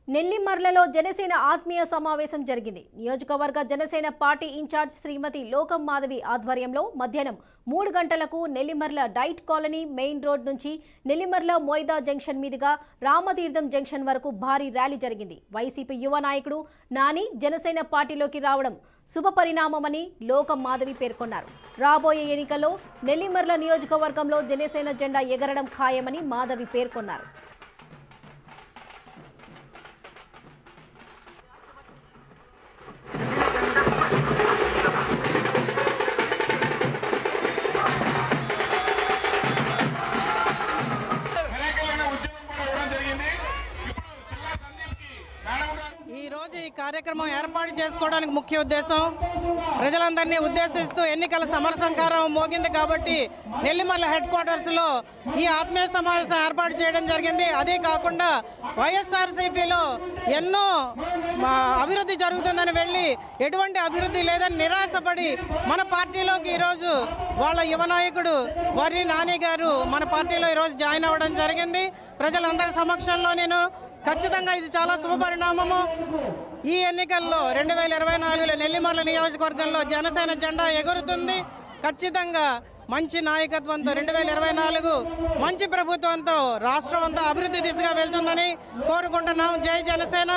నెల్లిమర్లలో జనసేన ఆత్మీయ సమావేశం జరిగింది. నియోజకవర్గ జనసేన పార్టీ ఇన్ఛార్జ్ శ్రీమతి లోకం మాధవి ఆధ్వర్యంలో మధ్యాహ్నం 3 గంటలకు Nellimarla diet colony main road నుంచి నెల్లిమర్ల మోయిదా జంక్షన్ మీదుగా రామతీర్థం జంక్షన్ వరకు భారీ ర్యాలీ జరిగింది. వైసీపీ యువ నాయకుడు నాని జనసేన పార్టీలోకి రావడం శుభపరిణామమని లోకం మాధవి పేర్కొన్నారు. రాబోయే ఎన్నికల్లో నెల్లిమర్ల నియోజకవర్గంలో జనసేన జెండా ఎగరడం ఖాయమని మాధవి పేర్కొన్నారు. ఈ కార్యక్రమం ఏర్పాటు చేసుకోవడానికి ముఖ్య ఉద్దేశం ప్రజలందరినీ ఉద్దేశిస్తూ ఎన్నికల సమరసంకారం మోగింది కాబట్టి నెల్లిమర్ల హెడ్ క్వార్టర్స్లో ఈ ఆత్మీయ సమావేశం ఏర్పాటు చేయడం జరిగింది. అదే కాకుండా వైఎస్ఆర్సీపీలో ఎన్నో అభివృద్ధి జరుగుతుందని వెళ్ళి ఎటువంటి అభివృద్ధి లేదని నిరాశపడి మన పార్టీలోకి ఈరోజు వాళ్ళ యువ నాయకుడు వర్రి నాని గారు మన పార్టీలో ఈరోజు జాయిన్ అవ్వడం జరిగింది. ప్రజలందరి సమక్షంలో నేను ఖచ్చితంగా ఇది చాలా శుభపరిణామము. ఈ ఎన్నికల్లో 2024లో నెల్లిమర్ల నియోజకవర్గంలో జనసేన జెండా ఎగురుతుంది. ఖచ్చితంగా మంచి నాయకత్వంతో 2024 మంచి ప్రభుత్వంతో రాష్ట్రం అంతా అభివృద్ధి దిశగా వెళ్తుందని కోరుకుంటున్నాం. జై జనసేన.